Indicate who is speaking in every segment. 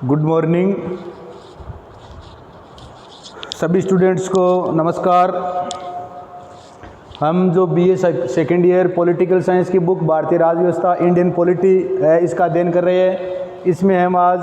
Speaker 1: Good morning सभी students को नमस्कार। हम जो BA second year political science की बुक भारतीय राज्य व्यवस्था इंडियन पॉलिटी है इसका अध्ययन कर रहे हैं। इसमें हम आज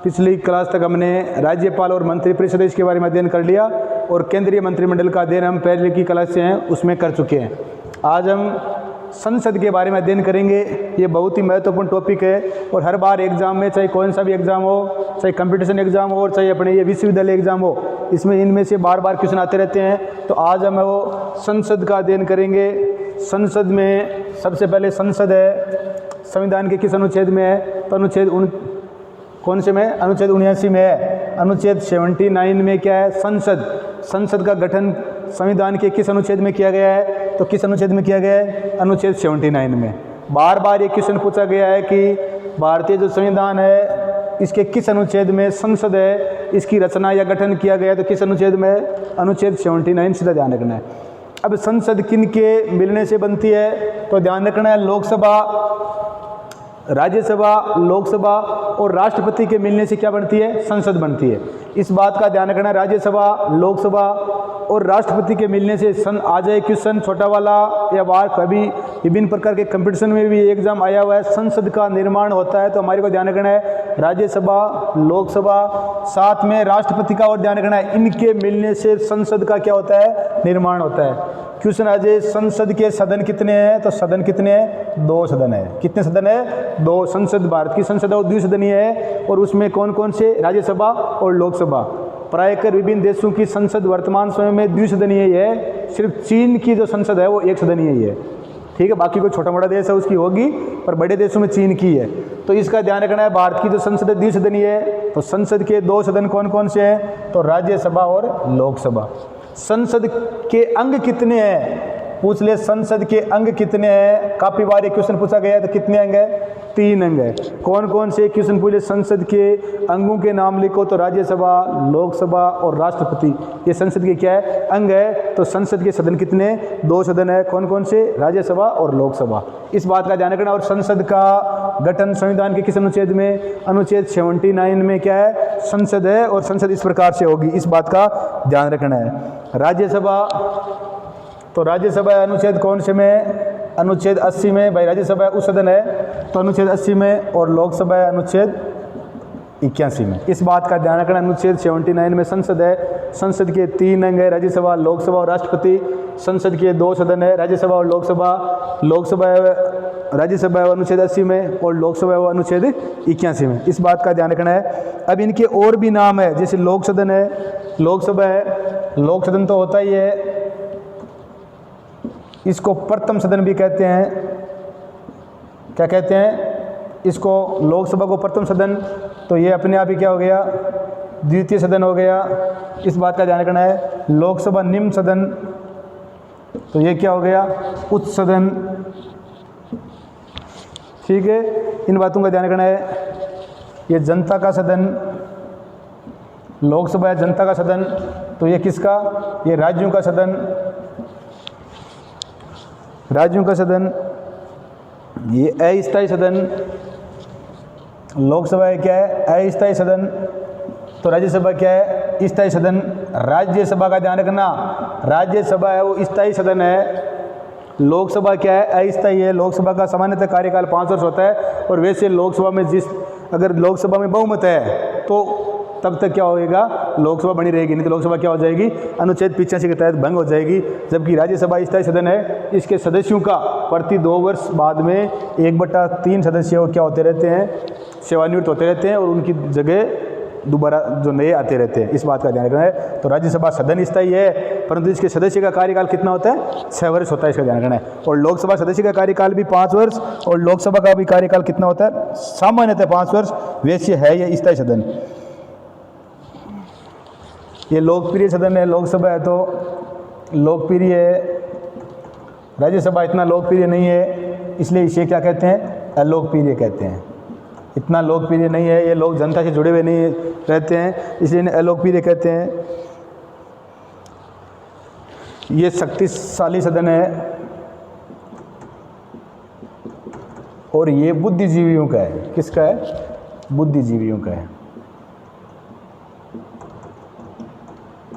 Speaker 1: पिछली क्लास तक हमने राज्यपाल और मंत्रिपरिषद इसके बारे में अध्ययन कर लिया और केंद्रीय मंत्रिमंडल का अध्ययन हम पहले की क्लास से हैं उसमें कर चुके हैं। आज हम संसद के बारे में अध्ययन करेंगे। ये बहुत ही महत्वपूर्ण टॉपिक है और हर बार एग्जाम में, चाहे कौन सा भी एग्जाम हो, चाहे कंपटीशन एग्जाम हो और चाहे अपने ये विश्वविद्यालय एग्जाम हो, इसमें इनमें से बार बार क्वेश्चन आते रहते हैं। तो आज हम वो संसद का अध्ययन करेंगे। संसद में सबसे पहले संसद है, संविधान के किस अनुच्छेद में है? तो अनुच्छेद कौन से में? अनुच्छेद 79 में है। अनुच्छेद 79 में क्या है? संसद का गठन संविधान के किस अनुच्छेद में किया गया है? तो किस अनुच्छेद में किया गया है? अनुच्छेद 79 में। बार बार ये क्वेश्चन पूछा गया है कि भारतीय जो संविधान है इसके किस अनुच्छेद में संसद है, इसकी रचना या गठन किया गया है, तो किस अनुच्छेद में? अनुच्छेद 79। सीधा ध्यान रखना है। अब संसद किन के मिलने से बनती है? तो ध्यान रखना है लोकसभा, राज्यसभा, लोकसभा और राष्ट्रपति के मिलने से क्या बनती है? संसद बनती है। इस बात का ध्यान रखना है। राज्यसभा, लोकसभा और राष्ट्रपति के मिलने से आ जाए क्वेश्चन छोटा वाला या बार कभी विभिन्न प्रकार के कंपटीशन में भी एग्जाम आया हुआ है। संसद का निर्माण होता है तो हमारे को ध्यान रखना है राज्यसभा, लोकसभा, साथ में राष्ट्रपति का और ध्यान रखना है। इनके मिलने से संसद का क्या होता है? निर्माण होता है। क्वेश्चन आ जाए संसद के सदन कितने हैं? तो सदन कितने हैं? 2 सदन है। कितने सदन है? 2। संसद भारत की संसद और द्विसदनीय है और उसमें कौन कौन से? राज्यसभा और लोकसभा। प्रायकर विभिन्न देशों की संसद वर्तमान समय में द्विसदनीय ही है। सिर्फ चीन की जो संसद है वो एक सदनीय ही है। ठीक है, बाकी कोई छोटा मोटा देश है उसकी होगी, पर बड़े देशों में चीन की है। तो इसका ध्यान रखना है। भारत की जो संसद है द्विसदनीय है। तो संसद के 2 सदन कौन कौन से हैं? तो राज्यसभा और लोकसभा। संसद के अंग कितने हैं? पूछ ले, संसद के अंग कितने हैं? काफी बार एक क्वेश्चन पूछा गया है। तो कितने अंग है? 3 अंग है। कौन कौन से? क्वेश्चन पूछे संसद के अंगों के नाम लिखो तो राज्यसभा, लोकसभा और राष्ट्रपति ये संसद के क्या है? अंग है। तो संसद के सदन कितने? 2 सदन है। कौन कौन से? राज्यसभा और लोकसभा। इस बात का ध्यान रखना। और संसद का गठन संविधान के किस अनुच्छेद में? अनुच्छेद 79 में क्या है? संसद है और संसद इस प्रकार से होगी। इस बात का ध्यान रखना है। राज्यसभा, तो राज्यसभा अनुच्छेद कौन से में? अनुच्छेद 80 में। भाई राज्यसभा उस सदन है तो अनुच्छेद 80 में और लोकसभा अनुच्छेद 81 में। इस बात का ध्यान रखना। अनुच्छेद 79 में संसद है। संसद के 3 अंग है, राज्यसभा, लोकसभा और राष्ट्रपति। संसद के 2 सदन है, राज्यसभा और लोकसभा। राज्यसभा अनुच्छेद 80 में और लोकसभा अनुच्छेद 81 में। इस बात का ध्यान रखना है। अब इनके और भी नाम है, जैसे लोक सदन है, लोकसभा है, लोक सदन तो होता ही है, इसको प्रथम सदन भी कहते हैं। क्या कहते हैं इसको? लोकसभा को प्रथम सदन। तो ये अपने आप ही क्या हो गया? द्वितीय सदन हो गया। इस बात का ध्यान रखना है। लोकसभा निम्न सदन, तो ये क्या हो गया? उच्च सदन। ठीक है, इन बातों का ध्यान रखना है। ये जनता का सदन, लोकसभा है जनता का सदन, तो ये किसका? ये राज्यों का सदन, राज्यों का सदन। ये अस्थायी सदन। लोकसभा है क्या है? अस्थायी सदन। तो राज्यसभा क्या है? स्थायी सदन। राज्यसभा का ध्यान रखना, राज्यसभा है वो स्थायी सदन है। लोकसभा क्या है? अस्थायी है। लोकसभा का सामान्यतः कार्यकाल 5 वर्ष होता है और वैसे लोकसभा में अगर लोकसभा में बहुमत है तो तब तक क्या होएगा? लोकसभा बनी रहेगी, नहीं तो लोकसभा क्या हो जाएगी? अनुच्छेद 85 के तहत भंग हो जाएगी। जबकि राज्यसभा स्थायी सदन है, इसके सदस्यों का प्रति 2 वर्ष बाद में 1/3 सदस्य क्या होते रहते हैं? सेवानिवृत्त होते रहते हैं और उनकी जगह दोबारा जो नए आते रहते हैं। इस बात का ध्यान रखना है। तो राज्यसभा सदन स्थायी है, परंतु इसके सदस्य का कार्यकाल कितना होता है? 6 वर्ष होता है। इसका ध्यान रखना है। और लोकसभा सदस्य का कार्यकाल भी 5 वर्ष और लोकसभा का भी कार्यकाल कितना होता है? सामान्यतः 5 वर्ष। वैसे है ये स्थायी सदन। ये लोकप्रिय सदन है, लोकसभा है तो लोकप्रिय है। राज्यसभा इतना लोकप्रिय नहीं है, इसलिए इसे क्या कहते हैं? अलोकप्रिय कहते हैं। इतना लोकप्रिय नहीं है, ये लोग जनता से जुड़े हुए नहीं रहते हैं, इसलिए इन्हें अलोकप्रिय कहते हैं। ये शक्तिशाली सदन है और ये बुद्धिजीवियों का है। किसका है? बुद्धिजीवियों का है।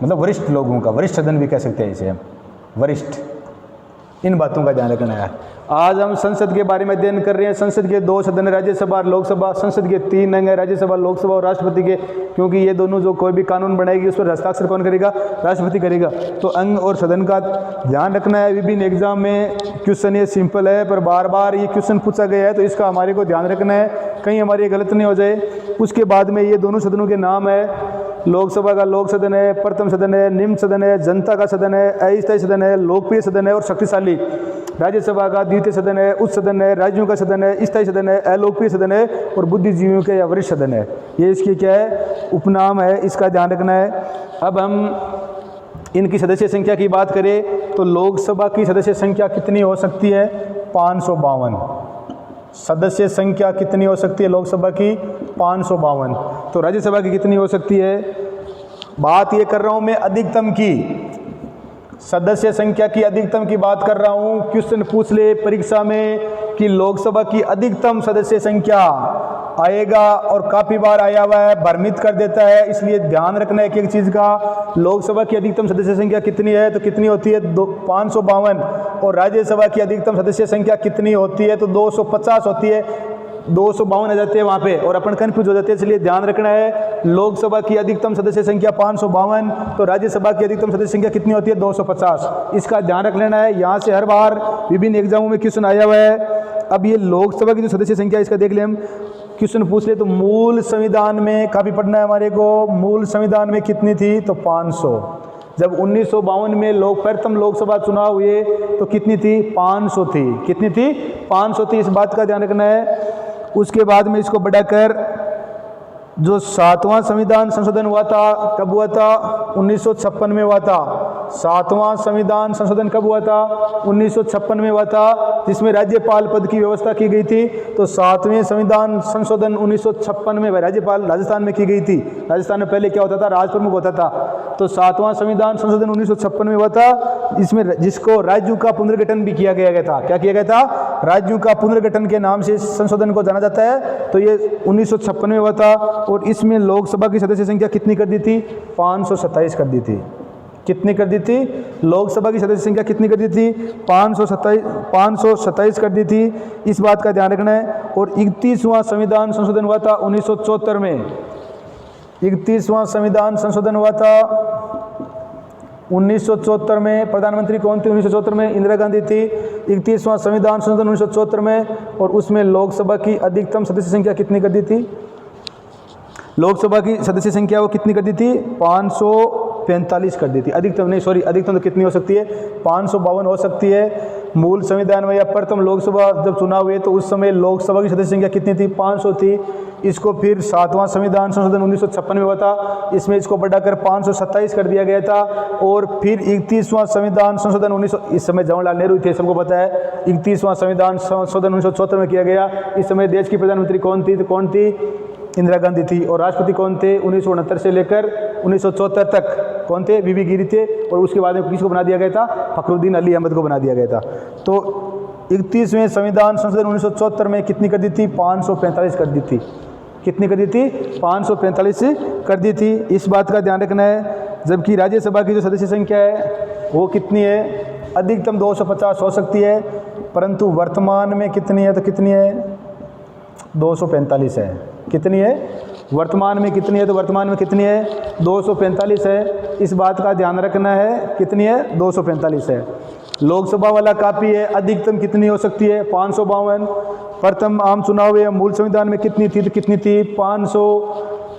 Speaker 1: मतलब वरिष्ठ लोगों का, वरिष्ठ सदन भी कह सकते हैं इसे हम, वरिष्ठ। इन बातों का ध्यान रखना है। आज हम संसद के बारे में अध्ययन कर रहे हैं। संसद के 2 सदन है, राज्यसभा और लोकसभा। संसद के 3 अंग है, राज्यसभा, लोकसभा और राष्ट्रपति के, क्योंकि ये दोनों जो कोई भी कानून बनाएगी उस पर हस्ताक्षर कौन करेगा? राष्ट्रपति करेगा। तो अंग और सदन का ध्यान रखना है। विभिन्न एग्जाम में क्वेश्चन ये सिंपल है, पर बार बार ये क्वेश्चन पूछा गया है, तो इसका हमारे को ध्यान रखना है, कहीं हमारी गलत नहीं हो जाए। उसके बाद में ये दोनों सदनों के नाम है। लोकसभा का लोक सदन है, प्रथम सदन है, निम्न सदन है, जनता का सदन है, अस्थायी सदन है, लोकप्रिय सदन है और शक्तिशाली। राज्यसभा का द्वितीय सदन है, उच्च सदन है, राज्यों का सदन है, स्थायी सदन है, अलोकप्रिय सदन है और बुद्धिजीवियों के या वरिष्ठ सदन है। ये इसके क्या है? उपनाम है, इसका ध्यान रखना है। अब हम इनकी सदस्य संख्या की बात करें तो लोकसभा की सदस्य संख्या कितनी हो सकती है? 552। सदस्य संख्या कितनी हो सकती है लोकसभा की? 552। तो राज्यसभा की कितनी हो सकती है? बात ये कर रहा हूं मैं अधिकतम की, सदस्य संख्या की अधिकतम की बात कर रहा हूं। क्वेश्चन पूछ ले परीक्षा में कि लोकसभा की अधिकतम सदस्य संख्या आएगा, और काफी बार आया हुआ है, भ्रमित कर देता है। इसलिए ध्यान रखना है एक चीज का, लोकसभा की अधिकतम सदस्य संख्या कितनी है? तो कितनी होती है? 552। और राज्यसभा की अधिकतम सदस्य संख्या कितनी होती है? तो 250 होती है। 252 आ जाते हैं वहाँ पे और अपन कन्फ्यूज हो जाते हैं। इसलिए ध्यान रखना है, लोकसभा की अधिकतम सदस्य संख्या 552, तो राज्यसभा की अधिकतम सदस्य संख्या कितनी होती है? 250। इसका ध्यान रख लेना है। यहाँ से हर बार विभिन्न एग्जामों में क्वेश्चन आया हुआ है। अब ये लोकसभा की जो सदस्य संख्या, इसका देख ले हम, क्वेश्चन पूछ ले तो मूल संविधान में, काफी पढ़ना है हमारे को, मूल संविधान में कितनी थी? तो 500। जब 1952 में प्रथम लोकसभा चुनाव हुए तो कितनी थी? 500 थी। कितनी थी? 500 थी। इस बात का ध्यान रखना है। उसके बाद में इसको बढ़ाकर जो 7वां संविधान संशोधन हुआ था, कब हुआ था? 1956 में हुआ था। 7वां संविधान संशोधन कब हुआ था? 1956 में हुआ था, जिसमें राज्यपाल पद की व्यवस्था की गई थी। तो 7वें संविधान संशोधन 1956 में राज्यपाल राजस्थान में की गई थी। राजस्थान में पहले क्या होता था? राज प्रमुख होता था। तो 7वां संविधान संशोधन 1956 में हुआ था, इसमें जिसको राज्यों का पुनर्गठन भी किया गया था। क्या किया गया था? राज्यों का पुनर्गठन के नाम से संशोधन को जाना जाता है। तो ये 1956 में हुआ था। और इसमें लोकसभा की सदस्य संख्या कितनी कर दी थी? 527 कर दी थी। कितनी कर दी थी? लोकसभा की सदस्य संख्या कितनी कर दी थी? 527 कर दी थी। इस बात का ध्यान रखना है। और 31वां संविधान संशोधन हुआ था 1974 में। 31वां संविधान संशोधन हुआ था 1974 में। प्रधानमंत्री कौन थी 1974 में? इंदिरा गांधी थी। 31वां संविधान संशोधन 1974 में, और उसमें लोकसभा की अधिकतम सदस्य संख्या कितनी कर दी थी? लोकसभा की सदस्य संख्या वो कितनी कर दी थी? 545 कर दी थी। अधिकतम नहीं, सॉरी, अधिकतम तो कितनी हो सकती है? 552 हो सकती है। मूल संविधान में या प्रथम लोकसभा जब चुनाव हुए तो उस समय लोकसभा की सदस्य संख्या कितनी थी? 500 थी। इसको फिर 7वां संविधान संशोधन 1956 में हुआ था, इसमें इसको बढ़ाकर 527 कर दिया गया था। और फिर 31वां संविधान संशोधन 1900, इस समय जवाहरलाल नेहरू थे, सबको पता है। 31वां संविधान संशोधन 1974 में किया गया। इस समय देश की प्रधानमंत्री कौन थी? तो कौन थी? इंदिरा गांधी थी। और राष्ट्रपति कौन थे? 1969 से लेकर 1974 तक कौन थे? वीवी गिरी थे। और उसके बाद में किसको बना दिया गया था? फखरुद्दीन अली अहमद को बना दिया गया था। तो 31वें संविधान संशोधन 1974 में कितनी कर दी थी? 545 कर दी थी। कितनी कर दी थी? 545 कर दी थी। इस बात का ध्यान रखना है। जबकि राज्यसभा की जो सदस्य संख्या है वो कितनी है? अधिकतम 250 हो सकती है, परंतु वर्तमान में कितनी है? तो कितनी है? 245 है। कितनी है? वर्तमान में कितनी है? तो वर्तमान में कितनी है? 245 है। इस बात का ध्यान रखना है। कितनी है? 245 है। लोकसभा वाला काफ़ी है। अधिकतम कितनी हो सकती है? 552। प्रथम आम चुनाव या मूल संविधान में कितनी थी? तो कितनी थी? 500।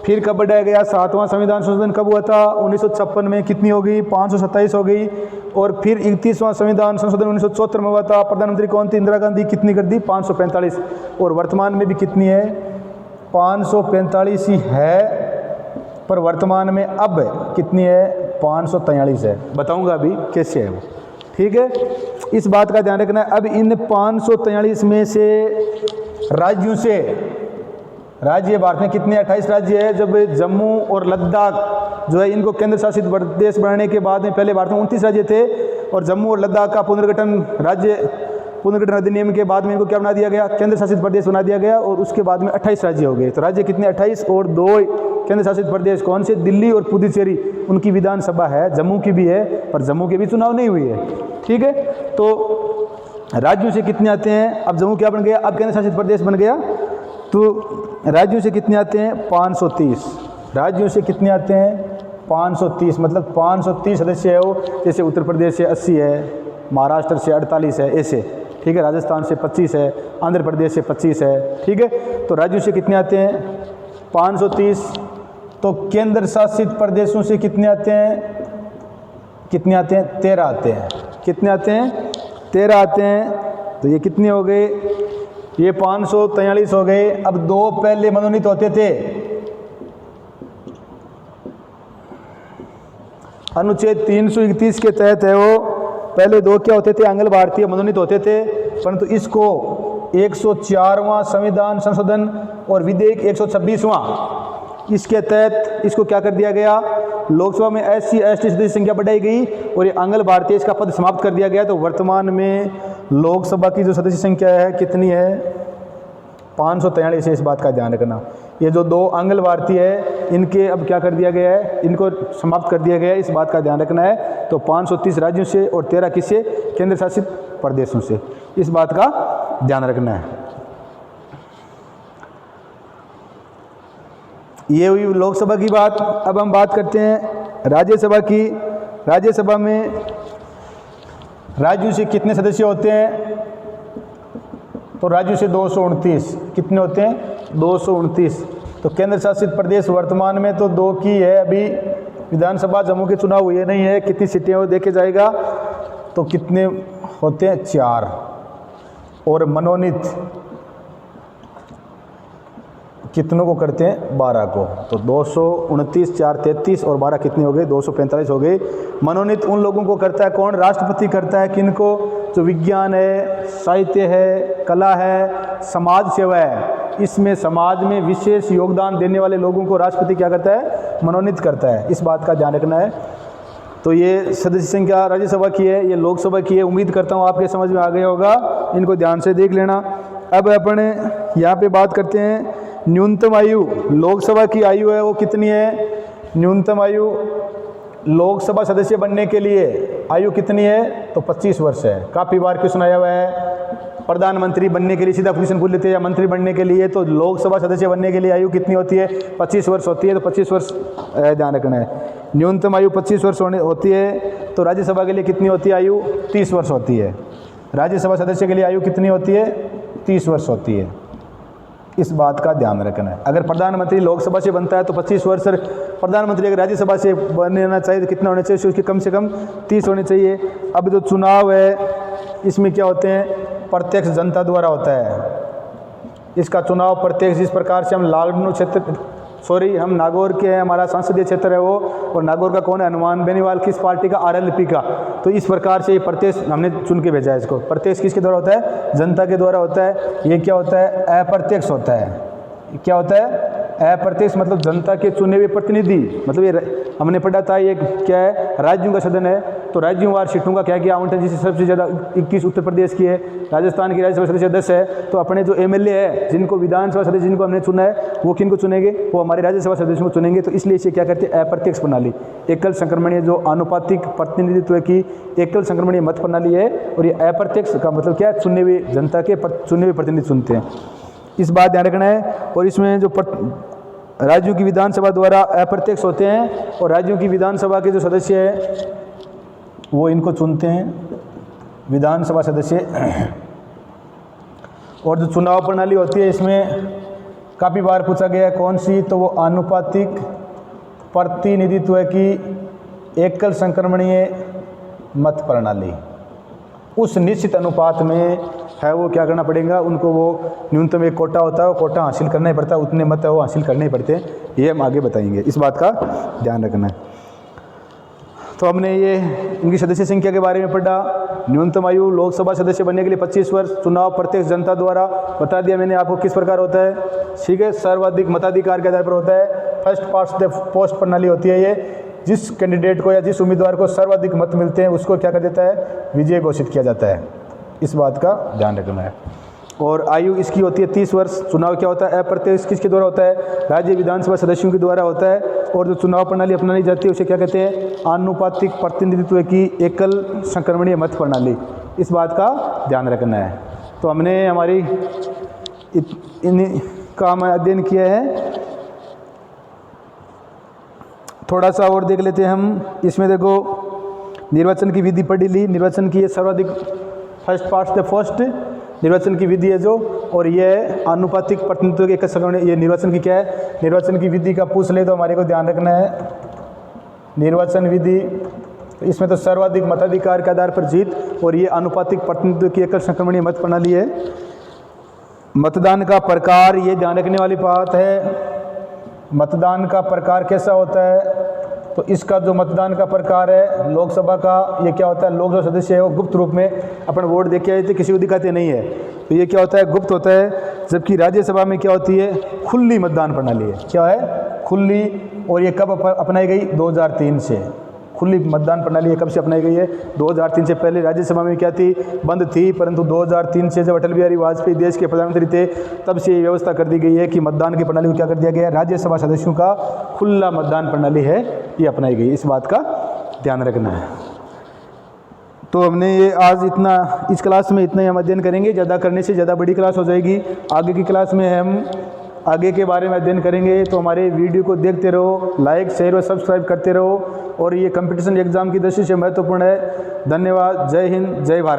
Speaker 1: फिर कब बढ़ाया गया? 7वां संविधान संशोधन कब हुआ था? 1956 में। कितनी हो गई? 527 हो गई। और फिर 31वां संविधान संशोधन 1974 में हुआ था। प्रधानमंत्री कौन थी? इंदिरा गांधी। कितनी कर दी? 545। और वर्तमान में भी कितनी है? 545 ही है, पर वर्तमान में अब कितनी है? 543 है। बताऊंगा अभी कैसे है वो। ठीक है, इस बात का ध्यान रखना है। अब इन 543 में से राज्यों से, राज्य भारत में कितने? 28 राज्य है। जब जम्मू और लद्दाख जो है इनको केंद्र शासित प्रदेश बनाने के बाद में, पहले भारत में 29 राज्य थे और जम्मू और लद्दाख का पुनर्गठन राज्य पुनर्गठन अधिनियम के बाद में इनको क्या बना दिया गया, केंद्र शासित प्रदेश बना दिया गया, और उसके बाद में 28 राज्य हो गए। तो राज्य कितने, 28, और 2 केंद्र शासित प्रदेश कौन से, दिल्ली और पुडुचेरी, उनकी विधानसभा है, जम्मू की भी है, पर जम्मू की भी चुनाव नहीं हुई है, ठीक है। तो राज्यों से कितने आते हैं, अब जम्मू क्या बन गया, अब केंद्र शासित प्रदेश बन गया, तो राज्यों से कितने आते हैं, 530, राज्यों से कितने आते हैं, 530, मतलब 530 सदस्य है वो, जैसे उत्तर प्रदेश से 80 है, महाराष्ट्र से 48 है, ऐसे, ठीक है, राजस्थान से 25 है, आंध्र प्रदेश से 25 है, ठीक है। तो राज्यों से कितने आते हैं, 530। तो केंद्र शासित प्रदेशों से कितने आते हैं, कितने आते हैं, 13 आते हैं, कितने आते हैं, 13 आते हैं। तो ये कितने हो गए, ये 543 हो गए। अब 2 पहले मनोनीत होते थे, अनुच्छेद 331 के तहत है वो, पहले 2 क्या होते थे, आंग्ल भारतीय मनोनीत होते थे, परंतु इसको 104वां संविधान संशोधन और विधेयक 126वां, इसके तहत इसको क्या कर दिया गया, लोकसभा में SC ST सदस्य संख्या बढ़ाई गई और ये आंग्ल भारतीय इसका पद समाप्त कर दिया गया। तो वर्तमान में लोकसभा की जो सदस्य संख्या है कितनी है, 543 है। इस बात का ध्यान रखना, ये जो 2 आंग्ल भारतीय है इनके अब क्या कर दिया गया है, इनको समाप्त कर दिया गया है, इस बात का ध्यान रखना है। तो 530 राज्यों से और 13 किससे, केंद्र शासित प्रदेशों से, इस बात का ध्यान रखना है। ये हुई लोकसभा की बात। अब हम बात करते हैं राज्यसभा की। राज्यसभा में राज्यों से कितने सदस्य होते हैं, तो राज्यों से 229, कितने होते हैं, 229। तो केंद्र शासित प्रदेश वर्तमान में तो 2 की है, अभी विधानसभा जम्मू के चुनाव हुए नहीं है, कितनी सीटें वो देखे जाएगा, तो कितने होते हैं, 4। और मनोनीत कितनों को करते हैं, 12 को। तो 229, 4 33 और 12 कितने हो गए, 245 हो गए। मनोनीत उन लोगों को करता है कौन, राष्ट्रपति करता है, किनको, जो विज्ञान है, साहित्य है, कला है, समाज सेवा है, इसमें समाज में विशेष योगदान देने वाले लोगों को राष्ट्रपति क्या करता है, मनोनीत करता है, इस बात का ध्यान रखना है। तो ये सदस्य संख्या राज्यसभा की है, ये लोकसभा की है। उम्मीद करता हूँ आपके समझ में आ गया होगा, इनको ध्यान से देख लेना। अब अपन यहाँ पे बात करते हैं न्यूनतम आयु। लोकसभा की आयु है वो कितनी है, न्यूनतम आयु लोकसभा सदस्य बनने के लिए आयु कितनी है, तो 25 वर्ष है। काफ़ी बार क्वेश्चन आया हुआ है, प्रधानमंत्री बनने के लिए सीधा क्वेश्चन पूछ लेते हैं, या मंत्री बनने के लिए, तो लोकसभा सदस्य बनने के लिए आयु कितनी होती है, 25 वर्ष होती है। तो 25 वर्ष ध्यान रखना है, न्यूनतम आयु 25 वर्ष होती है। तो राज्यसभा के लिए कितनी होती है आयु, 30 वर्ष होती है। राज्यसभा सदस्य के लिए आयु कितनी होती है, 30 वर्ष होती है, इस बात का ध्यान रखना है। अगर प्रधानमंत्री लोकसभा से बनता है तो 25 वर्ष, प्रधानमंत्री अगर राज्यसभा से बनना चाहिए तो कितना होना चाहिए, उसके कम से कम 30 होने चाहिए। अब जो चुनाव है इसमें क्या होते हैं, प्रत्यक्ष जनता द्वारा होता है। इसका चुनाव प्रत्यक्ष, जिस प्रकार से हम लालगढ़ क्षेत्र, हम नागौर के हैं, हमारा संसदीय क्षेत्र है वो, और नागौर का कौन है, हनुमान बेनीवाल, किस पार्टी का, RLP का। तो इस प्रकार से ये प्रत्यक्ष हमने चुन के भेजा है इसको। प्रत्यक्ष किसके द्वारा होता है, जनता के द्वारा होता है। ये क्या होता है, अप्रत्यक्ष होता है। क्या होता है, अप्रत्यक्ष, मतलब जनता के चुने हुए प्रतिनिधि। मतलब ये हमने पढ़ा था, ये क्या है, राज्यों का सदन है। तो राज्यों वार सीटों का क्या किया आवंटन, जिससे सबसे ज़्यादा 21 उत्तर प्रदेश की है, राजस्थान की राज्यसभा सदस्य 10 है। तो अपने जो MLA है, जिनको विधानसभा सदस्य जिनको हमने चुना है, वो किन को चुनेंगे, वो हमारे राज्यसभा सदस्यों को चुनेंगे। तो इसलिए इसे क्या करते हैं, अप्रत्यक्ष प्रणाली, एकल संक्रमणीय, जो आनुपातिक प्रतिनिधित्व की एकल संक्रमणीय मत प्रणाली है। और ये अप्रत्यक्ष का मतलब क्या है, चुने हुए जनता के चुने हुए प्रतिनिधि चुनते हैं, इस बात ध्यान रखना है। और इसमें जो राज्यों की विधानसभा द्वारा अप्रत्यक्ष होते हैं, और राज्यों की विधानसभा के जो सदस्य हैं वो इनको चुनते हैं, विधानसभा सदस्य। और जो चुनाव प्रणाली होती है इसमें काफ़ी बार पूछा गया है कौन सी, तो वो आनुपातिक प्रतिनिधित्व की एकल संक्रमणीय मत प्रणाली। उस निश्चित अनुपात में है वो क्या करना पड़ेगा उनको, वो न्यूनतम एक कोटा होता है, वो कोटा हासिल करना ही पड़ता है, उतने मत है वो हासिल करने ही पड़ते हैं। ये हम आगे बताएंगे, इस बात का ध्यान रखना है। तो हमने ये इनकी सदस्य संख्या के बारे में पढ़ा। न्यूनतम आयु लोकसभा सदस्य बनने के लिए 25 वर्ष, चुनाव प्रत्यक्ष जनता द्वारा, बता दिया मैंने आपको किस प्रकार होता है, ठीक है, सर्वाधिक मताधिकार के आधार पर होता है। फर्स्ट पास्ट द पोस्ट प्रणाली होती है ये, जिस कैंडिडेट को या जिस उम्मीदवार को सर्वाधिक मत मिलते हैं उसको क्या कर देता है, विजय घोषित किया जाता है। इस बात का ध्यान रखना है। और आयु इसकी होती है 30 वर्ष। चुनाव क्या होता है? अप्रत्यक्ष किसके द्वारा होता है? राज्य विधानसभा सदस्यों के द्वारा होता है। और जो चुनाव प्रणाली अपनाई जाती है उसे क्या कहते हैं? आनुपातिक प्रतिनिधित्व की एकल संक्रमणीय मत प्रणाली। इस बात का ध्यान रखना है। तो हमने हमारी का हम अध्ययन किया है। थोड़ा सा और देख लेते हैं हम। इसमें देखो निर्वाचन की विधि पढ़ी ली। निर्वाचन की ये सर्वाधिक फर्स्ट निर्वाचन की विधि है जो, और ये आनुपातिक प्रतिनिधित्व के एक संक्रमण। ये निर्वाचन की क्या है? निर्वाचन की विधि का पूछ ले तो हमारे को ध्यान रखना है। निर्वाचन विधि, इसमें तो सर्वाधिक मताधिकार के आधार पर जीत, और ये आनुपातिक प्रतिनिधित्व की एकल संक्रमणीय मत प्रणाली है। मतदान का प्रकार, ये ध्यान रखने वाली बात है। मतदान का प्रकार कैसा होता है? तो इसका जो मतदान का प्रकार है लोकसभा का, ये क्या होता है? लोकसभा सदस्य है वो गुप्त रूप में अपन वोट देके आए थे, किसी को दिखाते नहीं है, तो ये क्या होता है? गुप्त होता है। जबकि राज्यसभा में क्या होती है? खुली मतदान प्रणाली है। क्या है? खुली। और ये कब अपनाई गई? 2003 से। खुली मतदान प्रणाली कब से अपनाई गई है? 2003 से। पहले राज्यसभा में क्या थी? बंद थी, परंतु 2003 से जब अटल बिहारी वाजपेयी देश के प्रधानमंत्री थे तब से ये व्यवस्था कर दी गई है कि मतदान की प्रणाली को क्या कर दिया गया है? राज्यसभा सदस्यों का खुला मतदान प्रणाली है, ये अपनाई गई। इस बात का ध्यान रखना है। तो हमने ये आज इतना, इस क्लास में इतना ही हम अध्ययन करेंगे। ज़्यादा करने से ज़्यादा बड़ी क्लास हो जाएगी। आगे की क्लास में हम आगे के बारे में अध्ययन करेंगे। तो हमारे वीडियो को देखते रहो, लाइक शेयर और सब्सक्राइब करते रहो। और ये कंपटीशन एग्जाम की दृष्टि से महत्वपूर्ण है। धन्यवाद। जय हिंद, जय भारत।